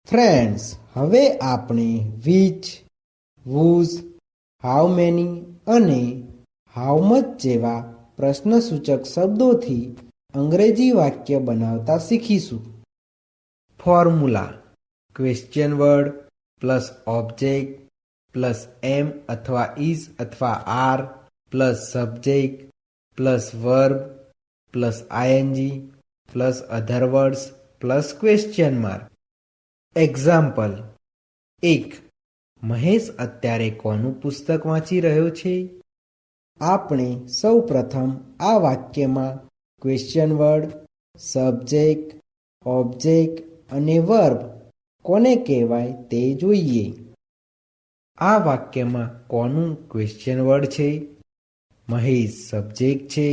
Friends, હવે આપણે which, whose, how many અને હાઉ મચ જેવા પ્રશ્નસૂચક શબ્દોથી અંગ્રેજી વાક્ય બનાવતા શીખીશું. Formula: question word plus object plus am અથવા ઇઝ અથવા are plus subject plus verb plus ING plus other words plus question mark. Example: 1. Mahesh અત્યારે કોનું પુસ્તક વાંચી રહ્યો છે? આપણે સૌ પ્રથમ આ વાક્યમાં ક્વેશ્ચન વર્ડ, સબ્જેક્ટ, ઓબ્જેક્ટ અને વર્બ કોને કહેવાય તે જોઈએ. આ વાક્યમાં કોનું ક્વેશ્ચન વર્ડ છે? મહેશ સબ્જેક્ટ છે,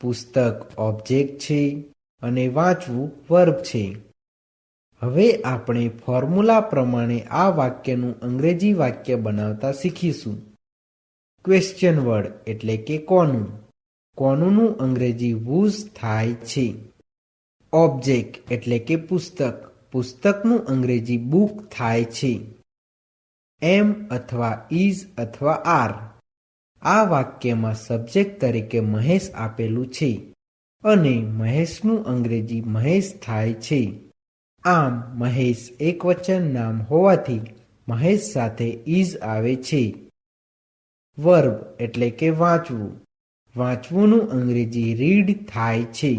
પુસ્તક ઓબ્જેક્ટ છે અને વાંચવું વર્બ છે. હવે આપણે ફોર્મ્યુલા પ્રમાણે આ વાક્યનું અંગ્રેજી વાક્ય બનાવતા શીખીશું. ક્વેશ્ચન વર્ડ એટલે કે કોનું. કોનુંનું અંગ્રેજી whose થાય છે. ઓબ્જેક્ટ એટલે કે પુસ્તક. પુસ્તકનું અંગ્રેજી બુક થાય છે. એમ અથવા ઇઝ અથવા આર. આ વાક્યમાં સબ્જેક્ટ તરીકે મહેશ આપેલું છે અને મહેશનું અંગ્રેજી મહેશ થાય છે. આમ મહેશ એકવચન નામ હોવાથી મહેશ સાથે ઇઝ આવે છે. વર્બ એટલે કે વાંચવું. વાંચવુંનું અંગ્રેજી રીડ થાય છે.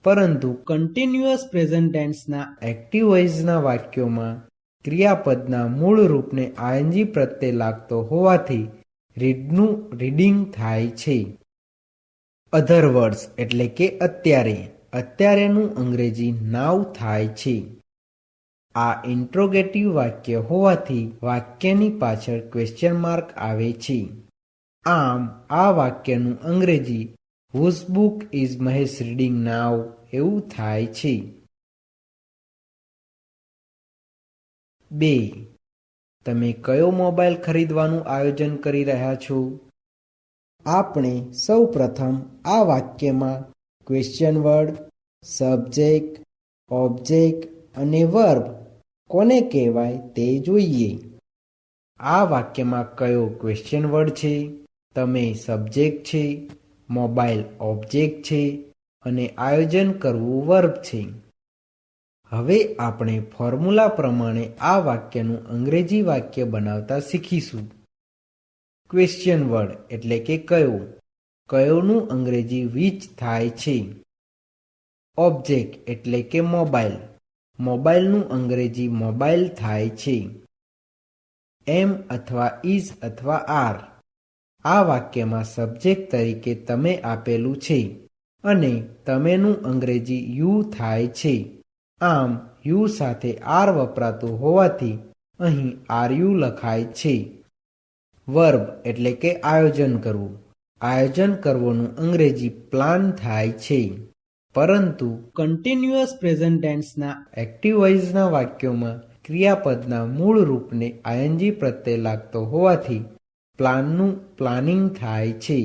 પરંતુ કન્ટિન્યુઅસ પ્રેઝન્ટ ટેન્સના એક્ટિવ વોઇસના વાક્યોમાં ક્રિયાપદના મૂળ રૂપને આઈએનજી પ્રત્યે લાગતો હોવાથી રીડનું રીડિંગ થાય છે. અધર વર્ડ્સ એટલે કે અત્યારે. અત્યારેનું અંગ્રેજી નાવ થાય છે. આ ઇન્ટ્રોગેટિવ વાક્ય હોવાથી વાક્યની પાછળ ક્વેશ્ચન માર્ક આવે છે. આમ આ વાક્યનું અંગ્રેજી whose book is Mahesh reading now એવું થાય છે. 2. તમે કયો મોબાઈલ ખરીદવાનું આયોજન કરી રહ્યા છો? આપણે સૌ પ્રથમ આ વાક્યમાં ક્વેશ્ચન વર્ડ, સબ્જેક્ટ, ઓબ્જેક્ટ અને વર્બ કોને કહેવાય તે જોઈએ. આ વાક્યમાં કયો ક્વેશ્ચન વર્ડ છે? તમે સબ્જેક્ટ છે, મોબાઈલ ઓબ્જેક્ટ છે અને આયોજન કરવું વર્બ છે. હવે આપણે ફોર્મ્યુલા પ્રમાણે આ વાક્યનું અંગ્રેજી વાક્ય બનાવતા શીખીશું. ક્વેશ્ચન વર્ડ એટલે કે કયો. કયોનું અંગ્રેજી વિચ થાય છે. ઓબ્જેક્ટ એટલે કે મોબાઈલ. મોબાઈલનું અંગ્રેજી મોબાઈલ થાય છે. એમ અથવા ઇઝ અથવા આર. આ વાક્યમાં સબ્જેક્ટ તરીકે તમે આપેલું છે અને તમેનું અંગ્રેજી યુ થાય છે. આમ યુ સાથે આર વપરાતું હોવાથી અહીં આરયુ લખાય છે. વર્બ એટલે કે આયોજન કરવું. આયોજન કરવાનું અંગ્રેજી પ્લાન થાય છે. પરંતુ કન્ટિન્યુઅસ પ્રેઝન્ટ ટેન્સના એક્ટિવ વોઇસના વાક્યોમાં ક્રિયાપદના મૂળ રૂપને આઈએનજી પ્રત્યે લાગતો હોવાથી પ્લાનનું પ્લાનિંગ થાય છે.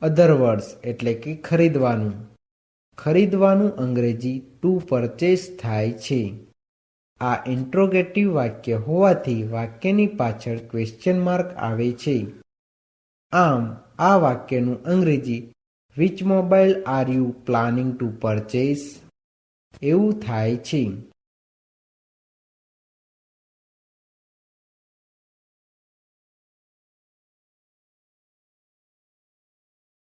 અધર વર્ડ્સ એટલે કે ખરીદવાનું. ખરીદવાનું અંગ્રેજી ટુ પરચેસ થાય છે. આ ઇન્ટ્રોગેટિવ વાક્ય હોવાથી વાક્યની પાછળ ક્વેશ્ચન માર્ક આવે છે. આમ આ વાક્યનું અંગ્રેજી which mobile are you planning to purchase એવું થાય છે.